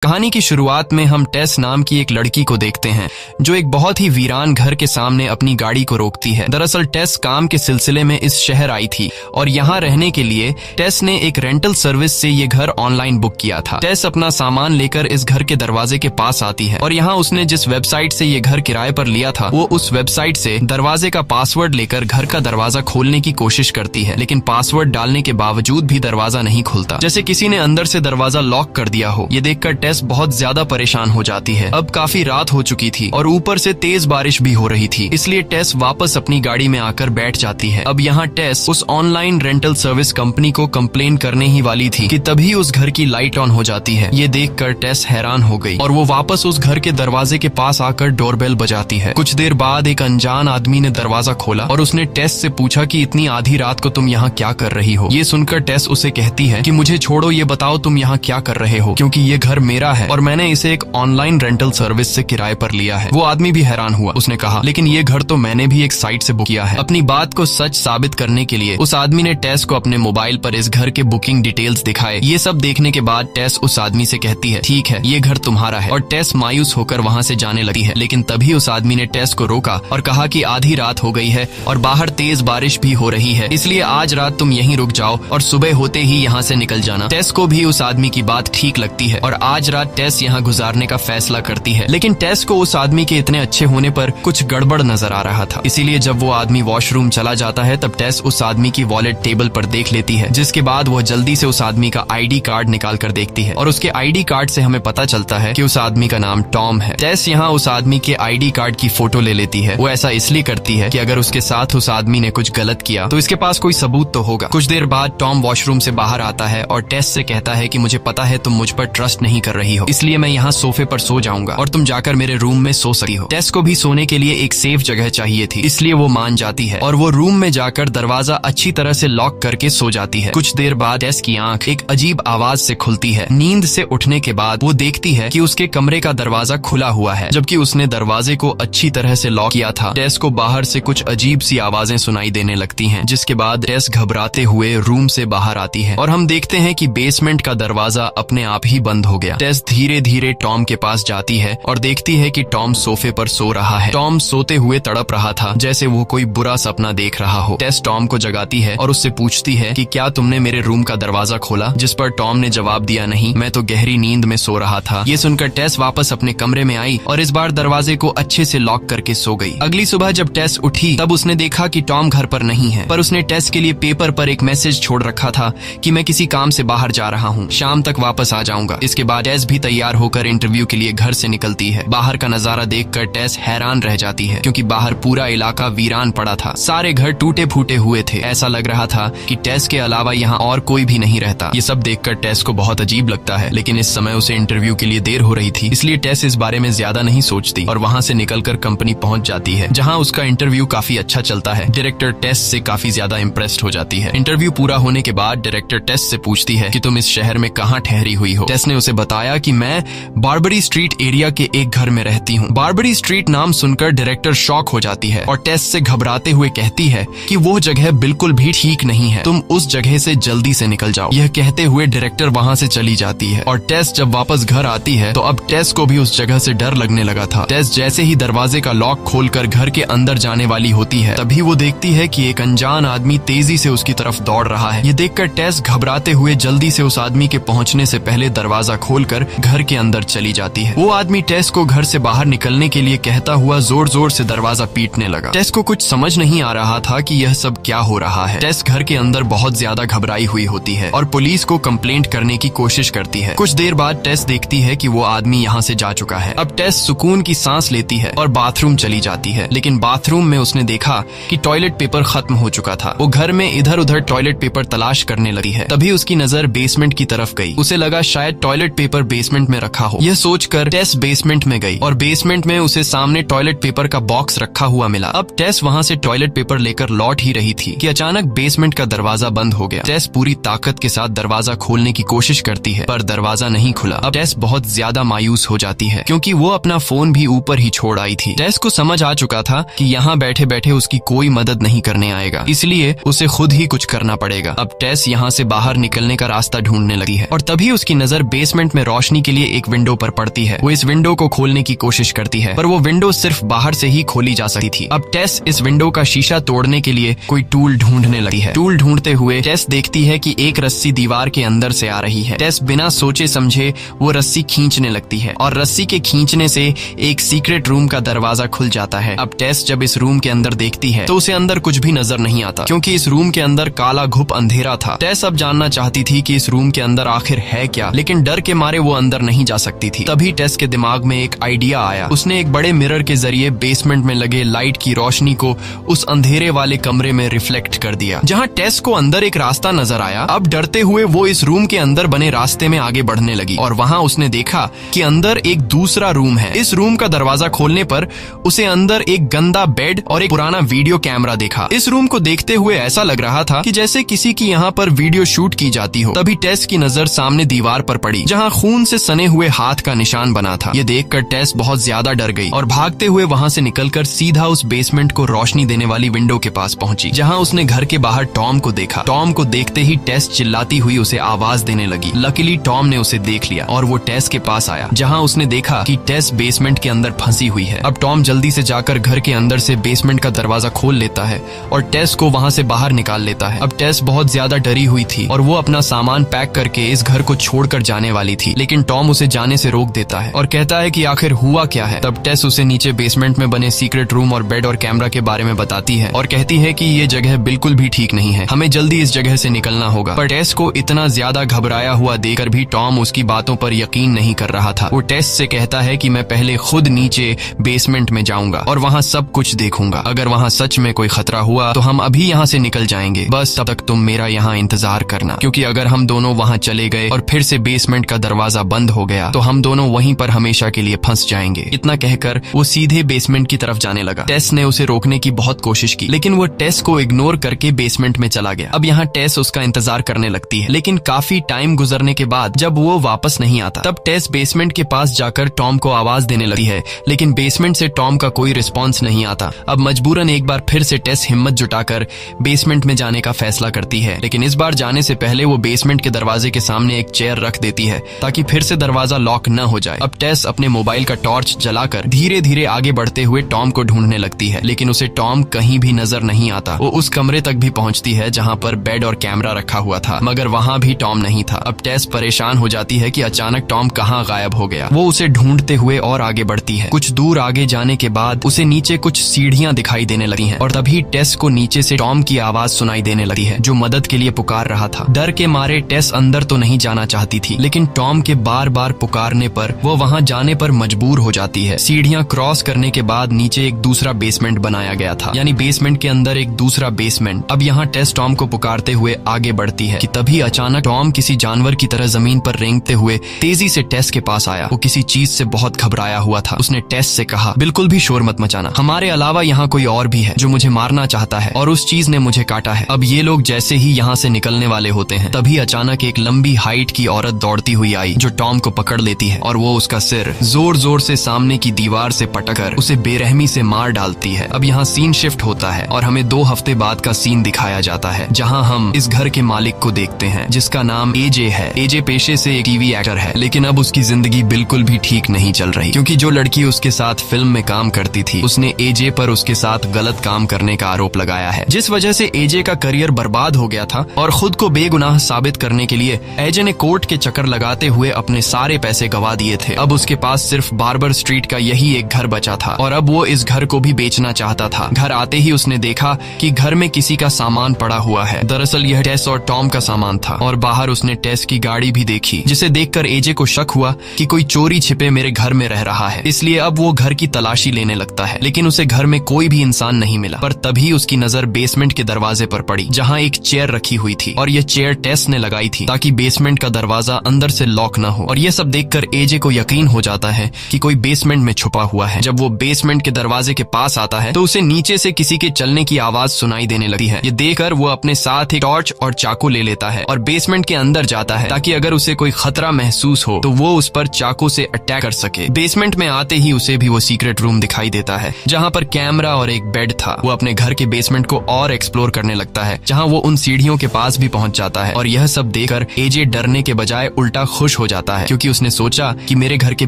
कहानी की शुरुआट में हम टेस नाम की एक लड़की को देखते हैं जो एक बहुत ही वीरान घर के सामने अपनी गाड़ी को रोकती है। दरअसल टेस काम के सिलसिले में इस शहर आई थी और यहाँ रहने के लिए टेस ने एक रेंटल सर्विस से ये घर ऑनलाइन बुक किया था। टेस अपना सामान लेकर इस घर के दरवाजे के पास आती है और यहाँ उसने जिस वेबसाइट से ये घर किराए पर लिया था वो उस वेबसाइट से दरवाजे का पासवर्ड लेकर घर का दरवाजा खोलने की कोशिश करती है, लेकिन पासवर्ड डालने के बावजूद भी दरवाजा नहीं खुलता, जैसे किसी ने अंदर से दरवाजा लॉक कर दिया हो। ये देखकर टेस बहुत ज्यादा परेशान हो जाती है। अब काफी रात हो चुकी थी और ऊपर से तेज बारिश भी हो रही थी, इसलिए टेस वापस अपनी गाड़ी में आकर बैठ जाती है। अब यहाँ टेस उस ऑनलाइन रेंटल सर्विस कंपनी को कंप्लेन करने ही वाली थी कि तभी उस घर की लाइट ऑन हो जाती है। ये देखकर टेस हैरान हो गई और वो वापस उस घर के दरवाजे के पास आकर डोरबेल बजाती है। कुछ देर बाद एक अनजान आदमी ने दरवाजा खोला और उसने टेस से पूछा कि इतनी आधी रात को तुम यहाँ क्या कर रही हो। ये सुनकर टेस उसे कहती है कि मुझे छोड़ो, ये बताओ तुम यहाँ क्या कर रहे हो, क्योंकि ये घर मेरा है और मैंने इसे एक ऑनलाइन रेंटल सर्विस से किराए पर लिया है। वो आदमी भी हैरान हुआ। उसने कहा, लेकिन ये घर तो मैंने भी एक साइट से बुक किया है। अपनी बात को सच साबित करने के लिए उस आदमी ने टेस को अपने मोबाइल पर इस घर के बुकिंग डिटेल्स दिखाए। ये सब देखने के बाद टेस उस आदमी से कहती है, ठीक है, ये घर तुम्हारा है, और टेस मायूस होकर वहाँ से जाने लगी है। लेकिन तभी उस आदमी ने टेस को रोका और कहा कि आधी रात हो गई है और बाहर तेज बारिश भी हो रही है, इसलिए आज रात तुम यहीं रुक जाओ और सुबह होते ही यहाँ से निकल जाना। टेस को भी उस आदमी की बात ठीक लगती है और आज रात टेस यहाँ गुजारने का फैसला करती है। लेकिन टेस को उस आदमी के इतने अच्छे होने पर कुछ गड़बड़ नजर आ रहा था, इसीलिए जब वो आदमी वॉशरूम चला जाता है तब टेस उस आदमी की वॉलेट टेबल पर देख लेती है, जिसके बाद वो जल्दी से उस आदमी का आईडी कार्ड निकाल कर देखती है और उसके आईडी कार्ड से हमें पता चलता है कि उस आदमी का नाम टॉम है। टेस यहाँ उस आदमी के आईडी कार्ड की फोटो ले लेती है। वो ऐसा इसलिए करती है कि अगर उसके साथ उस आदमी ने कुछ गलत किया तो इसके पास कोई सबूत तो होगा। कुछ देर बाद टॉम वॉशरूम से बाहर आता है और टेस से कहता है कि मुझे पता है तुम मुझ पर ट्रस्ट नहीं कर रही हो, इसलिए मैं यहाँ सोफे पर सो जाऊंगा और तुम जाकर मेरे रूम में सो सकती हो। टेस को भी सोने के लिए एक सेफ जगह चाहिए थी, इसलिए वो मान जाती है और वो रूम में जाकर दरवाजा अच्छी तरह से लॉक करके सो जाती है। कुछ देर बाद टेस की आंख एक अजीब आवाज से खुलती है। नींद से उठने के बाद वो देखती है कि उसके कमरे का दरवाजा खुला हुआ है, जबकि उसने दरवाजे को अच्छी तरह से लॉक किया था। टेस को बाहर से कुछ अजीब सी आवाजें सुनाई देने लगती हैं, जिसके बाद टेस घबराते हुए रूम से बाहर आती है और हम देखते हैं कि बेसमेंट का दरवाजा अपने आप ही बंद हो गया। टेस धीरे धीरे टॉम के पास जाती है और देखती है कि टॉम सोफे पर सो रहा है। टॉम सोते हुए तड़प रहा था, जैसे वो कोई बुरा सपना देख रहा हो। टेस टॉम को जगाती है और उससे पूछती है कि क्या तुमने मेरे रूम का दरवाजा खोला, जिस पर टॉम ने जवाब दिया, नहीं, मैं तो गहरी नींद में सो रहा था। ये सुनकर टेस वापस अपने कमरे में आई और इस बार दरवाजे को अच्छे से लॉक करके सो गई। अगली सुबह जब टेस उठी तब उसने देखा कि टॉम घर पर नहीं है, पर उसने टेस के लिए पेपर पर एक मैसेज छोड़ रखा था कि मैं किसी काम से बाहर जा रहा हूँ, शाम तक वापस आ जाऊंगा। इसके बाद टेस भी तैयार होकर इंटरव्यू के लिए घर से निकलती है। बाहर का नजारा देखकर टेस हैरान रह जाती है, क्योंकि बाहर पूरा इलाका वीरान पड़ा था। सारे घर टूटे फूटे हुए थे। ऐसा लग रहा था कि टेस के अलावा यहाँ और कोई भी नहीं रहता। ये सब देखकर टेस को बहुत अजीब लगता है, लेकिन इस समय उसे इंटरव्यू के लिए देर हो रही थी, इसलिए टेस इस बारे में ज्यादा नहीं सोचती और वहाँ से निकलकर कंपनी पहुँच जाती है, जहाँ उसका इंटरव्यू काफी अच्छा चलता है। डायरेक्टर टेस से काफी ज्यादा इम्प्रेस्ड हो जाती है। इंटरव्यू पूरा होने के बाद डायरेक्टर टेस से पूछती है कि तुम इस शहर में कहाँ ठहरी हुई हो। टेस ने उसे बताया कि मैं बार्बरी स्ट्रीट एरिया के एक घर में रहती हूँ। बार्बरी स्ट्रीट नाम सुनकर डायरेक्टर शॉक हो जाती है और टेस से घबराते हुए कहती है कि वो जगह बिल्कुल भी ठीक नहीं है, तुम उस जगह से जल्दी से निकल जाओ। यह कहते हुए डायरेक्टर वहाँ से चली जाती है और टेस जब वापस घर आती है तो अब टेस को भी उस जगह से डर लगने लगा था। टेस जैसे ही दरवाजे का लॉक खोलकर घर के अंदर जाने वाली होती है, तभी वो देखती है कि एक अनजान आदमी तेजी से उसकी तरफ दौड़ रहा है। ये देखकर टेस घबराते हुए जल्दी से उस आदमी के पहुंचने से पहले दरवाजा खोलकर घर के अंदर चली जाती है। वो आदमी टेस को घर से बाहर निकलने के लिए कहता हुआ जोर जोर से दरवाजा पीटने लगा। टेस को कुछ समझ नहीं आ रहा था कि यह सब क्या हो रहा है। टेस घर के अंदर बहुत ज्यादा घबराई हुई होती है और पुलिस को कंप्लेंट करने की कोशिश करती है। कुछ देर बाद टेस देखती है कि वो आदमी यहाँ से जा चुका है। अब टेस सुकून की सांस लेती है और बाथरूम चली जाती है, लेकिन बाथरूम में उसने देखा कि टॉयलेट पेपर खत्म हो चुका था। वो घर में इधर उधर टॉयलेट पेपर तलाश करने लगी है। तभी उसकी नजर बेसमेंट की तरफ गई। उसे लगा शायद टॉयलेट पेपर बेसमेंट में रखा हो। यह सोचकर टेस बेसमेंट में गई और बेसमेंट में उसे सामने टॉयलेट पेपर का बॉक्स रखा हुआ मिला। अब टेस वहाँ से टॉयलेट पेपर लेकर लौट ही रही थी कि अचानक बेसमेंट का दरवाजा बंद हो गया। टेस पूरी ताकत के साथ दरवाजा खोलने की कोशिश करती है, पर दरवाजा नहीं खुला। अब टेस बहुत ज्यादा मायूस हो जाती है, क्योंकि वो अपना फोन भी ऊपर ही छोड़ आई थी। टेस को समझ आ चुका था कि यहाँ बैठे बैठे उसकी कोई मदद नहीं करने आएगा, इसलिए उसे खुद ही कुछ करना पड़ेगा। अब टेस यहाँ से बाहर निकलने का रास्ता ढूंढने लगी है और तभी उसकी नजर बेसमेंट में रोशनी के लिए एक विंडो पर पड़ती है। वो इस विंडो को खोलने की कोशिश करती है, पर वो विंडो सिर्फ बाहर से ही खोली जा सकती थी। अब टेस इस विंडो का शीशा तोड़ने के लिए कोई टूल ढूंढने लगी है। टूल ढूंढते हुए टेस देखती है कि एक रस्सी दीवार के अंदर से आ रही है। टेस बिना सोचे समझे वो रस्सी खींचने लगती है और रस्सी के खींचने से एक सीक्रेट रूम का दरवाजा खुल जाता है। अब टेस जब इस रूम के अंदर देखती है तो उसे अंदर कुछ भी नजर नहीं आता, क्योंकि इस रूम के अंदर काला घुप अंधेरा था। टेस अब जानना चाहती थी कि इस रूम के अंदर आखिर है क्या, लेकिन डर के मारे वो अंदर नहीं जा सकती थी। तभी टेस के दिमाग में एक आइडिया आया। उसने एक बड़े मिरर के जरिए बेसमेंट में लगे लाइट की रोशनी को उस अंधेरे वाले कमरे में रिफ्लेक्ट कर दिया। जहाँ टेस को अंदर एक रास्ता नजर आया, अब डरते हुए वो इस रूम के अंदर बने रास्ते में आगे बढ़ने लगी और वहाँ उसने देखा कि अंदर एक दूसरा रूम है। इस रूम का दरवाजा खोलने पर उसे अंदर एक गंदा बेड और एक पुराना वीडियो कैमरा देखा। इस रूम को देखते हुए ऐसा लग रहा था कि जैसे किसी की यहाँ पर वीडियो शूट की जाती हो। तभी टेस की नजर सामने दीवार पर पड़ी, जहाँ खून से सने हुए हाथ का निशान बना था। ये देखकर टेस बहुत ज्यादा डर गई और भागते हुए वहाँ से निकलकर सीधा उस बेसमेंट को रोशनी देने वाली विंडो के पास पहुंची, जहाँ उसने घर के बाहर टॉम को देखा। टॉम को देखते ही टेस चिल्लाती हुई उसे आवाज देने लगी। लकीली टॉम ने उसे देख लिया और वो टेस के पास आया, जहाँ उसने देखा कि टेस बेसमेंट के अंदर फंसी हुई है। अब टॉम जल्दी से जाकर घर के अंदर से बेसमेंट का दरवाजा खोल लेता है और टेस को वहाँ से बाहर निकाल लेता है। अब टेस बहुत ज्यादा डरी हुई थी और वो अपना सामान पैक करके इस घर को छोड़कर जाने वाली थी, लेकिन टॉम उसे जाने से रोक देता है और कहता है कि आखिर हुआ क्या है। तब टेस उसे नीचे बेसमेंट में बने सीक्रेट रूम और बेड और कैमरा के बारे में बताती है और कहती है कि ये जगह बिल्कुल भी ठीक नहीं है, हमें जल्दी इस जगह से निकलना होगा। पर टेस को इतना ज्यादा घबराया हुआ देखकर भी टॉम उसकी बातों पर यकीन नहीं कर रहा था। वो टेस से कहता है कि मैं पहले खुद नीचे बेसमेंट में जाऊंगा और वहाँ सब कुछ देखूंगा। अगर वहाँ सच में कोई खतरा हुआ तो हम अभी यहाँ से निकल जाएंगे, बस तब तक तुम मेरा यहाँ इंतजार करना, क्योंकि अगर हम दोनों वहाँ चले गए और फिर से बेसमेंट का दरवाजा बंद हो गया तो हम दोनों वहीं पर हमेशा के लिए फंस जाएंगे। इतना कहकर वो सीधे बेसमेंट की तरफ जाने लगा। टेस ने उसे रोकने की बहुत कोशिश की, लेकिन वो टेस को इग्नोर करके बेसमेंट में चला गया। अब यहाँ टेस उसका इंतजार करने लगती है, लेकिन काफी टाइम गुजरने के बाद जब वो वापस नहीं आता, तब टेस बेसमेंट के पास जाकर टॉम को आवाज देने लगती है, लेकिन बेसमेंट से टॉम का कोई रिस्पॉन्स नहीं आता। अब मजबूरन एक बार फिर से टेस हिम्मत जुटाकर बेसमेंट में जाने का फैसला करती है, लेकिन इस बार जाने से पहले वो बेसमेंट के दरवाजे के सामने एक चेयर रख देती है ताकि फिर से दरवाजा लॉक न हो जाए। अब टेस अपने मोबाइल का टॉर्च जलाकर धीरे धीरे आगे बढ़ते हुए टॉम को ढूंढने लगती है, लेकिन उसे टॉम कहीं भी नजर नहीं आता। वो उस कमरे तक भी पहुंचती है जहां पर बेड और कैमरा रखा हुआ था, मगर वहां भी टॉम नहीं था। अब टेस परेशान हो जाती है कि अचानक टॉम कहां गायब हो गया। वो उसे ढूंढते हुए और आगे बढ़ती है। कुछ दूर आगे जाने के बाद उसे नीचे कुछ सीढ़ियां दिखाई देने लगी हैं और तभी टेस को नीचे से टॉम की आवाज सुनाई देने लगी है, जो मदद के लिए पुकार रहा था। डर के मारे टेस अंदर तो नहीं जाना चाहती थी, लेकिन टॉम के बार बार पुकारने पर वो वहां जाने पर मजबूर हो जाती है। सीढ़ियां क्रॉस करने के बाद नीचे एक दूसरा बेसमेंट बनाया गया था, यानी बेसमेंट के अंदर एक दूसरा बेसमेंट। अब यहाँ टेस टॉम को पुकारते हुए आगे बढ़ती है कि तभी अचानक टॉम किसी जानवर की तरह जमीन पर रेंगते हुए तेजी से टेस के पास आया। वो किसी चीज से बहुत घबराया हुआ था। उसने टेस से कहा, बिल्कुल भी शोर मत मचाना, हमारे अलावा यहाँ कोई और भी है जो मुझे मारना चाहता है और उस चीज ने मुझे काटा है। अब ये लोग जैसे ही यहाँ से निकलने वाले होते हैं, तभी अचानक एक लंबी हाइट की औरत दौड़ती हुई आई, जो टॉम को पकड़ लेती है और वो उसका सिर जोर जोर से सामने की दीवार से पटकर उसे बेरहमी से मार डालती है। अब यहाँ सीन शिफ्ट होता है और हमें 2 हफ्ते बाद का सीन दिखाया जाता है, जहाँ हम इस घर के मालिक को देखते हैं, जिसका नाम एजे है। एजे पेशे से एक टीवी एक्टर है, लेकिन अब उसकी जिंदगी बिल्कुल भी ठीक नहीं चल रही, क्योंकि जो लड़की उसके साथ फिल्म में काम करती थी, उसने एजे पर उसके साथ गलत काम करने का आरोप लगाया है, जिस वजह से एजे का करियर बर्बाद हो गया था। और खुद को बेगुनाह साबित करने के लिए एजे ने कोर्ट के चक्कर लगाते हुए अपने सारे पैसे गवा दिए थे। अब उसके पास सिर्फ बार्बर स्ट्रीट का यही एक घर बचा था और अब वो इस घर को भी बेचना चाहता था। घर आते ही उसने देखा कि घर में किसी का सामान पड़ा हुआ है। दरअसल यह टेस और टॉम का सामान था और बाहर उसने टेस की गाड़ी भी देखी, जिसे देखकर एजे को शक हुआ कि कोई चोरी छिपे मेरे घर में रह रहा है। इसलिए अब वो घर की तलाशी लेने लगता है, लेकिन उसे घर में कोई भी इंसान नहीं मिला। पर तभी उसकी नजर बेसमेंट के दरवाजे पर पड़ी, जहाँ एक चेयर रखी हुई थी और यह चेयर टेस ने लगाई थी ताकि बेसमेंट का दरवाजा अंदर से लॉक न हो। और यह सब देखकर एजे को यकीन हो जाता है कि कोई बेसमेंट में छुपा हुआ है। जब वो बेसमेंट के दरवाजे के पास आता है तो उसे नीचे से किसी के चलने की आवाज सुनाई देने लगती है। ये देखकर वो अपने साथ एक टॉर्च और चाकू ले लेता है और बेसमेंट के अंदर जाता है, ताकि अगर उसे कोई खतरा महसूस हो तो वो उस पर चाकू से अटैक कर सके। बेसमेंट में आते ही उसे भी वो सीक्रेट रूम दिखाई देता है, जहाँ पर कैमरा और एक बेड था। वो अपने घर के बेसमेंट को और एक्सप्लोर करने लगता है, जहाँ वो उन सीढ़ियों के पास भी पहुंच जाता है। और यह सब देखकर एजे डरने के बजाय उल्टा खुश हो जाता है, क्योंकि उसने सोचा कि मेरे घर के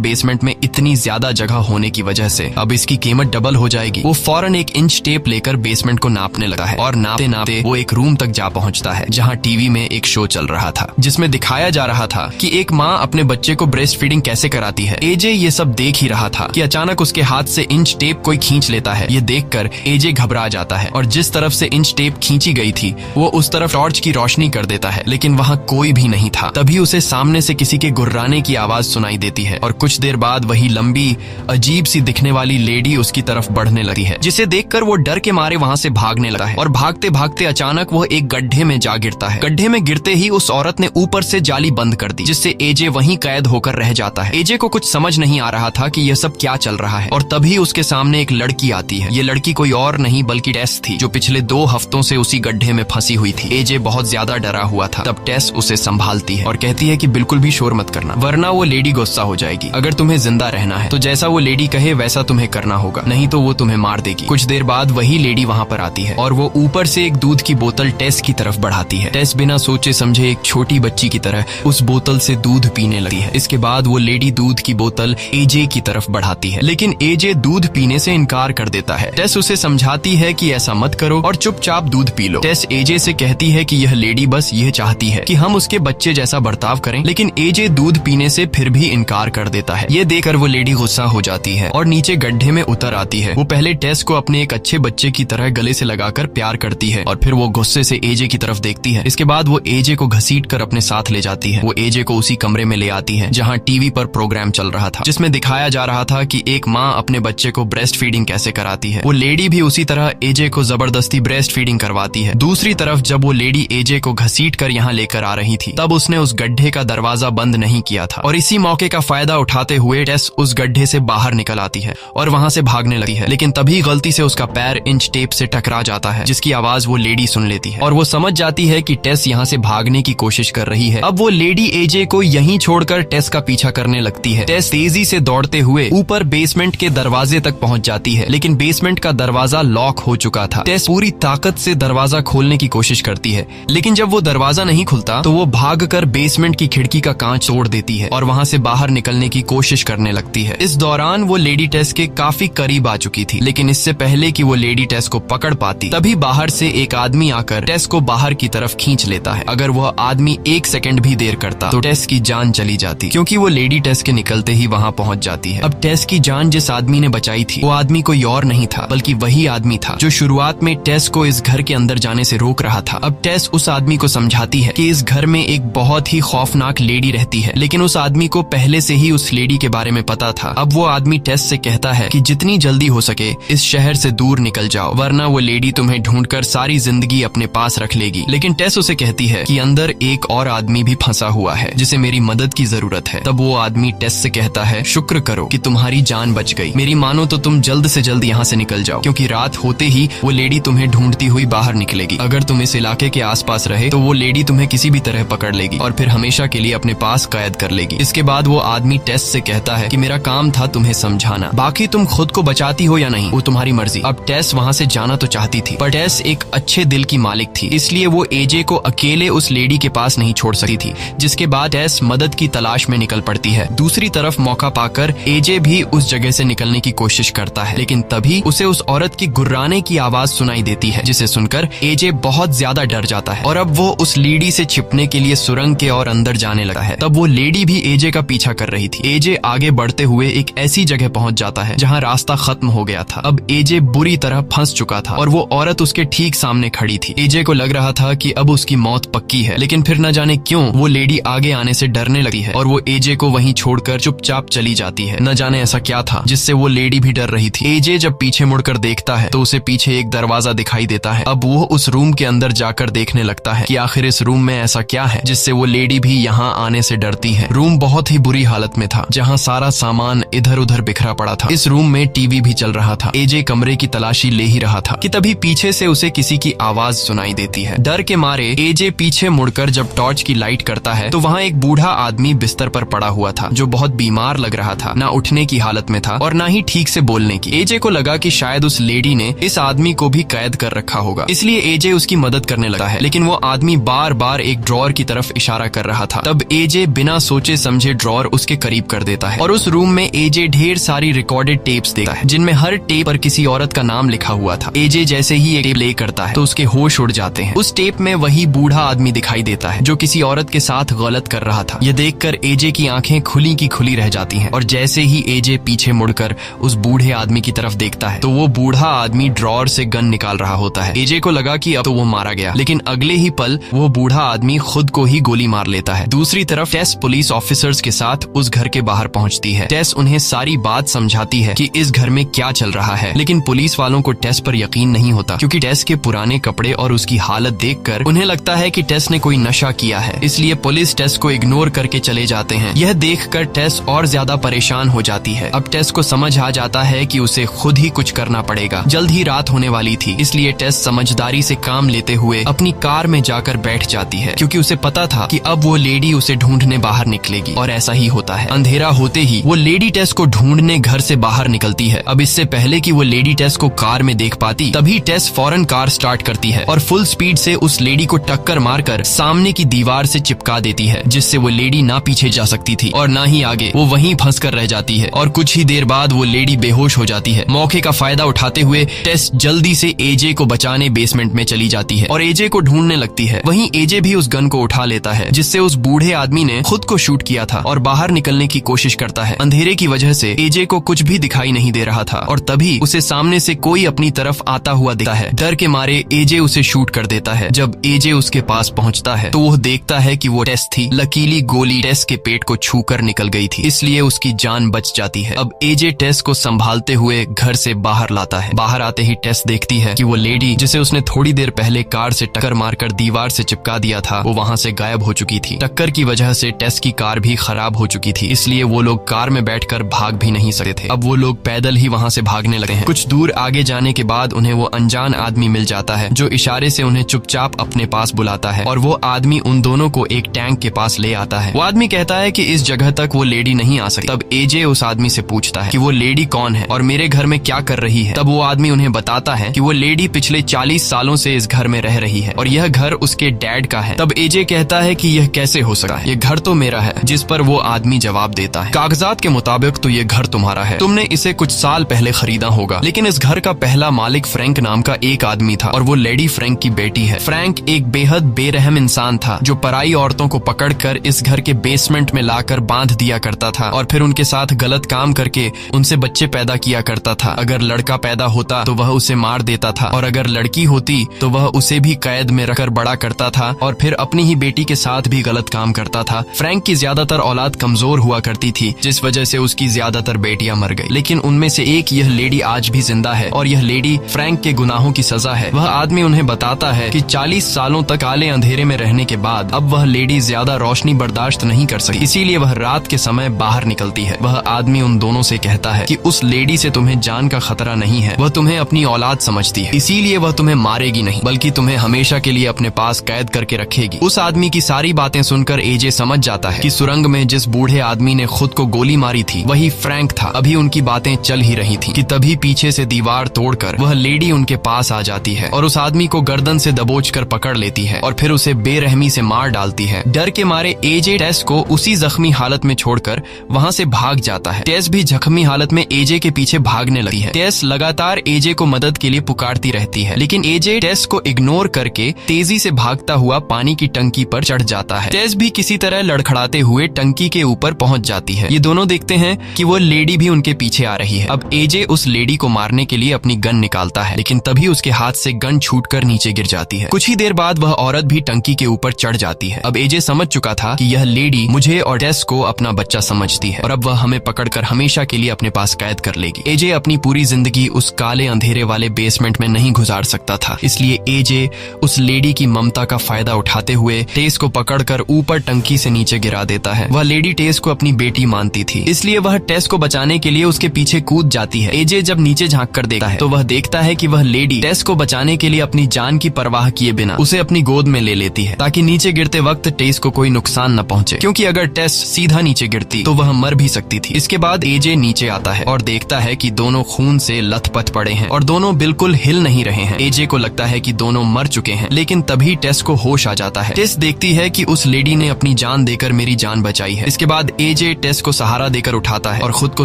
बेसमेंट में इतनी ज्यादा जगह होने की वजह से अब इसकी कीमत डबल हो जाएगी। वो फौरन एक इंच टेप लेकर बेसमेंट को नापने लगा है और नापते नापते वो एक रूम तक जा पहुंचता है जहां टीवी में एक शो चल रहा था जिसमें दिखाया जा रहा था कि एक माँ अपने बच्चे को ब्रेस्ट फीडिंग कैसे कराती है। एजे ये सब देख ही रहा था कि अचानक उसके हाथ से इंच टेप कोई खींच लेता है। ये देखकर एजे घबरा जाता है और जिस तरफ से इंच टेप खींची गई थी वो उस तरफ टॉर्च की रोशनी कर देता है, लेकिन वहाँ कोई भी नहीं था। तभी उसे सामने से किसी के गुर्राने की आवाज सुनाई देती है और कुछ देर बाद वही लंबी अजीब सी दिखने वाली लेडी उसकी तरफ बढ़ने लगी है, जिसे देखकर वो डर के मारे वहाँ से भागने लगा है और भागते भागते अचानक वो एक गड्ढे में जा गिरता है। गड्ढे में गिरते ही उस औरत ने ऊपर से जाली बंद कर दी, जिससे एजे वहीं कैद होकर रह जाता है। एजे को कुछ समझ नहीं आ रहा था कि यह सब क्या चल रहा है और तभी उसके सामने एक लड़की आती है। ये लड़की कोई और नहीं बल्कि टेस थी, जो पिछले 2 हफ्तों से उसी गड्ढे में फंसी हुई थी। एजे बहुत ज्यादा डरा हुआ था। तब टेस उसे संभालती है और कहती है कि बिल्कुल भी शोर मत करना, वरना वो लेडी गुस्सा हो जाएगी। अगर तुम्हें जिंदा रहना है तो जैसा वो लेडी कहे वैसा तुम्हें करना होगा, नहीं तो वो तुम्हें मार देगी। कुछ देर बाद वही लेडी वहाँ पर आती है और वो ऊपर से एक दूध की बोतल टेस की तरफ बढ़ाती है। टेस बिना सोचे समझे एक छोटी बच्ची की तरह उस बोतल से दूध पीने लगी है। इसके बाद वो लेडी दूध की बोतल एजे की तरफ बढ़ाती है, लेकिन एजे दूध पीने से इनकार कर देता है। टेस उसे समझाती है कि ऐसा मत करो और चुपचाप दूध पी लो। टेस एजे से कहती है कि यह लेडी बस यह चाहती है कि हम उसके बच्चे जैसा बर्ताव करें, लेकिन एजे दूध पीने से फिर भी इनकार कर देता है। ये देखकर वो लेडी गुस्सा हो जाती है और नीचे गड्ढे में उतर आती है। वो पहले टेस को अपने एक अच्छे बच्चे की तरह गले से लगाकर प्यार करती है और फिर वो गुस्से से एजे की तरफ देखती है। इसके बाद वो एजे को घसीट कर अपने साथ ले जाती है। वो एजे को उसी कमरे में ले आती है जहाँ टीवी पर प्रोग्राम चल रहा था, जिसमें दिखाया जा रहा था कि एक माँ अपने बच्चे को ब्रेस्ट फीडिंग कैसे कराती है। वो लेडी भी उसी तरह एजे को जबरदस्ती ब्रेस्ट फीडिंग करवाती है। दूसरी तरफ जब वो लेडी एजे को घसीट कर यहाँ लेकर आ रही थी, तब उसने उस गड्ढे का दरवाजा बंद नहीं किया था और इसी मौके का फायदा उठाते हुए टेस उस गड्ढे से बाहर निकल आती है और वहाँ से भागने लगती है। लेकिन तभी गलती से उसका पैर इंच टेप से टकरा जाता है, जिसकी आवाज वो लेडी सुन लेती है और वो समझ जाती है कि टेस यहाँ से भागने की कोशिश कर रही है। अब वो लेडी एजे को यहीं छोड़कर टेस का पीछा करने लगती है। टेस तेजी से दौड़ते हुए ऊपर बेसमेंट के दरवाजे तक पहुंच जाती है, लेकिन बेसमेंट का दरवाजा लॉक हो चुका था। टेस पूरी ताकत से दरवाजा खोलने की कोशिश करती है, लेकिन जब वो दरवाजा नहीं खुलता तो वो भागकर बेसमेंट की खिड़की का कांच तोड़ देती है और वहाँ से बाहर निकलने की कोशिश करने लगती है। इस दौरान वो लेडी टेस के काफी करीब आ चुकी थी, लेकिन इससे पहले कि वो लेडी टेस को पकड़ पाती, तभी बाहर से एक आदमी आकर टेस को बाहर की तरफ खींच लेता है। अगर वह आदमी 1 सेकंड भी देर करता तो टेस की जान चली जाती, क्योंकि वो लेडी टेस के निकलते ही वहाँ पहुँच जाती है। अब टेस की जान जिस आदमी ने बचाई थी वो आदमी कोई और नहीं था बल्कि वही आदमी था जो शुरुआत में टेस को इस घर के अंदर जाने से रोक रहा था। अब टेस उस आदमी को समझाती है कि इस घर में एक बहुत ही खौफनाक लेडी रहती है, लेकिन उस आदमी को पहले से ही उस लेडी के बारे में पता था। अब वो आदमी टेस से कहता है कि जितनी जल्दी हो सके इस शहर से दूर निकल जाओ, वरना वो लेडी तुम्हें ढूंढकर सारी जिंदगी अपने पास रख लेगी। लेकिन टेस उसे कहती है कि अंदर एक और आदमी भी फंसा हुआ है जिसे मेरी मदद की जरूरत है। तब वो आदमी टेस से कहता है, शुक्र करो कि तुम्हारी जान बच गई, मेरी मानो तो तुम जल्द से जल्द यहाँ से निकल जाओ, क्योंकि रात होते ही वो लेडी तुम्हें ढूंढती हुई बाहर निकलेगी। अगर तुम इस इलाके के आसपास रहे तो वो लेडी तुम्हें किसी भी तरह पकड़ लेगी और फिर हमेशा के लिए अपने पास कैद कर लेगी। इसके बाद वो आदमी टेस से कहता है कि मेरा काम था तुम्हें समझाना, बाकी तुम खुद को बचाती हो या नहीं वो तुम्हारी मर्जी। अब टेस वहाँ से जाना तो चाहती थी, पर टेस एक अच्छे दिल की मालिक थी, इसलिए वो एजे को अकेले उस लेडी के पास नहीं छोड़ सकती थी, जिसके बाद टेस मदद की तलाश में निकल पड़ती है। दूसरी तरफ मौका पाकर एजे भी उस जगह से निकलने की कोशिश करता है, लेकिन तभी उसे उस औरत की गुर्राने की आवाज सुनाई देती है, जिसे सुनकर एजे बहुत ज्यादा डर जाता है और अब वो उस लेडी से छिपने के लिए सुरंग के और अंदर जाने लगा है। तब वो लेडी भी एजे का पीछा कर रही थी। एजे आगे बढ़ते हुए एक ऐसी जगह पहुंच जाता है जहां रास्ता खत्म हो गया था। अब एजे बुरी तरह फंस चुका था और वो औरत उसके ठीक सामने खड़ी थी। एजे को लग रहा था कि अब उसकी मौत पक्की है, लेकिन फिर न जाने क्यों वो लेडी आगे आने से डरने लगी है और वो एजे को वहीं छोड़कर चुपचाप चली जाती है। न जाने ऐसा क्या था जिससे वो लेडी भी डर रही थी। एजे जब पीछे मुड़कर देखता है तो उसे पीछे एक दरवाजा दिखाई देता है। अब वो उस रूम के अंदर जाकर देखने लगता है कि आखिर इस रूम में ऐसा क्या है जिससे वो लेडी भी यहाँ आने से डरती है। रूम बहुत ही बुरी हालत में था, जहाँ सारा सामान इधर उधर बिखरा पड़ा था। इस रूम में टीवी भी चल रहा था। एजे कमरे की तलाशी ले ही रहा था कि तभी पीछे से उसे किसी की आवाज सुनाई देती है। डर के मारे एजे पीछे मुड़कर जब टॉर्च की लाइट करता है तो वहाँ एक बूढ़ा आदमी बिस्तर पर पड़ा हुआ था, जो बहुत बीमार लग रहा था, ना उठने की हालत में था और ना ही ठीक से बोलने की। एजे को लगा कि शायद उस लेडी ने इस आदमी को भी कैद कर रखा होगा, इसलिए एजे उसकी मदद करने लगा है, लेकिन वो आदमी बार बार एक ड्रॉअर की तरफ इशारा कर रहा था। तब एजे एजे बिना सोचे समझे ड्रॉर उसके करीब कर देता है और उस रूम में एजे ढेर सारी रिकॉर्डेड टेप्स देखता है जिनमें हर टेप पर किसी औरत का नाम लिखा हुआ था। एजे जैसे ही एक टेप प्ले करता है तो उसके होश उड़ जाते हैं। उस टेप में वही बूढ़ा आदमी दिखाई देता है जो किसी औरत के साथ गलत कर रहा था। यह देखकर एजे की आंखें खुली की खुली रह जाती हैं और जैसे ही एजे पीछे मुड़कर उस बूढ़े आदमी की तरफ देखता है तो वो बूढ़ा आदमी ड्रॉर से गन निकाल रहा होता है। एजे को लगा कि अब तो वो मारा गया, लेकिन अगले ही पल वो बूढ़ा आदमी खुद को ही गोली मार लेता है। दूसरी तरफ टेस पुलिस ऑफिसर्स के साथ उस घर के बाहर पहुंचती है। टेस उन्हें सारी बात समझाती है कि इस घर में क्या चल रहा है, लेकिन पुलिस वालों को टेस पर यकीन नहीं होता क्योंकि टेस के पुराने कपड़े और उसकी हालत देखकर उन्हें लगता है कि टेस ने कोई नशा किया है, इसलिए पुलिस टेस को इग्नोर करके चले जाते हैं। यह देखकर टेस और ज्यादा परेशान हो जाती है। अब टेस को समझ आ जाता है कि उसे खुद ही कुछ करना पड़ेगा। जल्द ही रात होने वाली थी, इसलिए टेस समझदारी से काम लेते हुए अपनी कार में जाकर बैठ जाती है क्योंकि उसे पता था कि अब वो लेडी उसे ढूंढने बाहर निकलेगी। और ऐसा ही होता है। अंधेरा होते ही वो लेडी टेस को ढूंढने घर से बाहर निकलती है। अब इससे पहले कि वो लेडी टेस को कार में देख पाती, तभी टेस फौरन कार स्टार्ट करती है और फुल स्पीड से उस लेडी को टक्कर मारकर सामने की दीवार से चिपका देती है, जिससे वो लेडी ना पीछे जा सकती थी और ना ही आगे। वो वहीं फंसकर रह जाती है और कुछ ही देर बाद वो लेडी बेहोश हो जाती है। मौके का फायदा उठाते हुए टेस जल्दी से एजे को बचाने बेसमेंट में चली जाती है और एजे को ढूंढने लगती है। वहीं एजे भी उस गन को उठा लेता है जिससे उस बूढ़े आदमी ने खुद को शूट किया था और बाहर निकलने की कोशिश करता है। अंधेरे की वजह से एजे को कुछ भी दिखाई नहीं दे रहा था और तभी उसे सामने से कोई अपनी तरफ आता हुआ दिखता है। डर के मारे एजे उसे शूट कर देता है। जब एजे उसके पास पहुंचता है तो वो देखता है कि वो टेस थी। लकीली गोली टेस के पेट को छूकर निकल गई थी, इसलिए उसकी जान बच जाती है। अब एजे टेस को संभालते हुए घर से बाहर लाता है। बाहर आते ही टेस देखती है कि वो लेडी जिसे उसने थोड़ी देर पहले कार से टक्कर मारकर दीवार से चिपका दिया था, वो वहाँ से गायब हो चुकी थी। टक्कर की वजह से टेस की कार भी खराब हो चुकी थी, इसलिए वो लोग कार में बैठकर भाग भी नहीं सकते थे। अब वो लोग पैदल ही वहाँ से भागने लगे हैं। कुछ दूर आगे जाने के बाद उन्हें वो अनजान आदमी मिल जाता है जो इशारे से उन्हें चुपचाप अपने पास बुलाता है और वो आदमी उन दोनों को एक टैंक के पास ले आता है। वो आदमी कहता है कि इस जगह तक वो लेडी नहीं आ सकती। तब एजे उस आदमी से पूछता है कि वो लेडी कौन है और मेरे घर में क्या कर रही है। तब वो आदमी उन्हें बताता है कि वो लेडी पिछले 40 सालों से इस घर में रह रही है और यह घर उसके डैड का है। तब एजे कहता है कि यह कैसे हो सकता है, ये घर तो मेरा है। जिस पर वो आदमी जवाब देता है, कागजात के मुताबिक तो ये घर तुम्हारा है, तुमने इसे कुछ साल पहले खरीदा होगा, लेकिन इस घर का पहला मालिक फ्रैंक नाम का एक आदमी था और वो लेडी फ्रैंक की बेटी है। फ्रैंक एक बेहद बेरहम इंसान था जो पराई औरतों को पकड़कर इस घर के बेसमेंट में लाकर बांध दिया करता था और फिर उनके साथ गलत काम करके उनसे बच्चे पैदा किया करता था। अगर लड़का पैदा होता तो वह उसे मार देता था और अगर लड़की होती तो वह उसे भी कैद में रखकर बड़ा करता था और फिर अपनी ही बेटी के साथ भी गलत काम करता था। फ्रैंक की ज्यादातर औलाद कमजोर हुआ करती थी, जिस वजह से उसकी ज्यादातर बेटियां मर गई, लेकिन उनमें से एक यह लेडी आज भी जिंदा है और यह लेडी फ्रैंक के गुनाहों की सजा है। वह आदमी उन्हें बताता है कि 40 सालों तक काले अंधेरे में रहने के बाद अब वह लेडी ज्यादा रोशनी बर्दाश्त नहीं कर सकी, इसीलिए वह रात के समय बाहर निकलती है। वह आदमी उन दोनों से कहता है कि उस लेडी से तुम्हें जान का खतरा नहीं है, वह तुम्हें अपनी औलाद समझती है, इसीलिए वह तुम्हें मारेगी नहीं बल्कि तुम्हें हमेशा के लिए अपने पास कैद करके रखेगी। उस आदमी की सारी बातें सुनकर एजे समझ जाता है कि सुरंग में जिस बूढ़े आदमी ने खुद को गोली मारी थी वही फ्रैंक था। अभी उनकी बातें चल ही रही थी कि तभी पीछे से दीवार तोड़कर वह लेडी उनके पास आ जाती है और उस आदमी को गर्दन से दबोचकर पकड़ लेती है और फिर उसे बेरहमी से मार डालती है। डर के मारे एजे टेस को उसी जख्मी हालत में छोड़कर वहाँ से भाग जाता है। टेस भी जख्मी हालत में एजे के पीछे भागने लगी है। टेस लगातार एजे को मदद के लिए पुकारती रहती है, लेकिन एजे टेस को इग्नोर करके तेजी से भागता हुआ पानी की टंकी पर चढ़ जाता है। टेस भी किसी तरह लड़खड़ाते हुए टंकी के ऊपर पहुंच जाती है। ये दोनों देखते हैं कि वो लेडी भी उनके पीछे आ रही है। अब एजे उस लेडी को मारने के लिए अपनी गन निकालता है, लेकिन तभी उसके हाथ से गन छूटकर नीचे गिर जाती है। कुछ ही देर बाद वह औरत भी टंकी के ऊपर चढ़ जाती है। अब एजे समझ चुका था कि यह लेडी मुझे और टेस को अपना बच्चा समझती है और अब वह हमें पकड़कर हमेशा के लिए अपने पास कैद कर लेगी। एजे अपनी पूरी जिंदगी उस काले अंधेरे वाले बेसमेंट में नहीं गुजार सकता था, इसलिए एजे उस लेडी की ममता का फायदा उठाते हुए टेस को पकड़कर ऊपर टंकी से नीचे गिरा देता है। वह लेडी टेस को अपनी बेटी मानती थी, इसलिए वह टेस को बचाने के लिए उसके पीछे कूद जाती है। एजे जब नीचे झांक कर देखता है तो वह देखता है कि वह लेडी टेस को बचाने के लिए अपनी जान की परवाह किए बिना उसे अपनी गोद में ले लेती है ताकि नीचे गिरते वक्त टेस को कोई नुकसान न पहुंचे, क्योंकि अगर टेस सीधा नीचे गिरती तो वह मर भी सकती थी। इसके बाद एजे नीचे आता है और देखता है कि दोनों खून से लथपथ पड़े हैं और दोनों बिल्कुल हिल नहीं रहे हैं। एजे को लगता है कि दोनों मर चुके हैं, लेकिन तभी टेस को होश आ जाता है। टेस देखती है कि उस लेडी ने अपनी जान जान देकर मेरी जान बचाई है। इसके बाद एजे टेस को सहारा देकर उठाता है और खुद को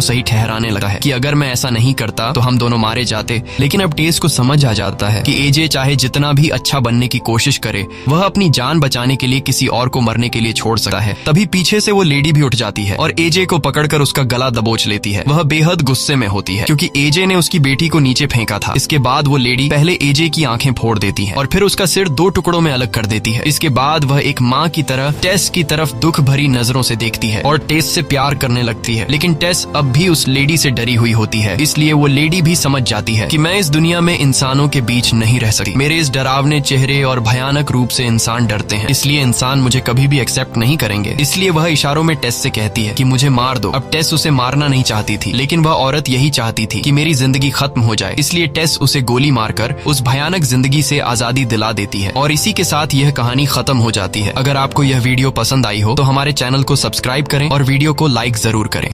सही ठहराने लगा है कि अगर मैं ऐसा नहीं करता तो हम दोनों मारे जाते। लेकिन अब टेस को समझ आ जाता है कि एजे चाहे जितना भी अच्छा बनने की कोशिश करे, वह अपनी जान बचाने के लिए किसी और को मरने के लिए छोड़ सकता है। तभी पीछे से वो लेडी भी उठ जाती है और एजे को पकड़कर उसका गला दबोच लेती है। वह बेहद गुस्से में होती है क्योंकि एजे ने उसकी बेटी को नीचे फेंका था। इसके बाद वो लेडी पहले एजे की आंखें फोड़ देती है और फिर उसका सिर 2 टुकड़ों में अलग कर देती है। इसके बाद वह एक माँ की तरह टेस की तरफ दुख भरी नजरों से देखती है और टेस से प्यार करने लगती है। लेकिन टेस अब भी उस लेडी से डरी हुई होती है, इसलिए वो लेडी भी समझ जाती है कि मैं इस दुनिया में इंसानों के बीच नहीं रह सकती। मेरे इस डरावने चेहरे और भयानक रूप से इंसान डरते हैं, इसलिए इंसान मुझे कभी भी एक्सेप्ट नहीं करेंगे। इसलिए वह इशारों में टेस से कहती है कि मुझे मार दो। अब टेस उसे मारना नहीं चाहती थी, लेकिन वह औरत यही चाहती थी कि मेरी जिंदगी खत्म हो जाए। इसलिए टेस उसे गोली मारकर उस भयानक जिंदगी से आजादी दिला देती है और इसी के साथ यह कहानी खत्म हो जाती है। अगर आपको यह वीडियो पसंद आई हो तो हमारे चैनल को सब्सक्राइब करें और वीडियो को लाइक जरूर करें।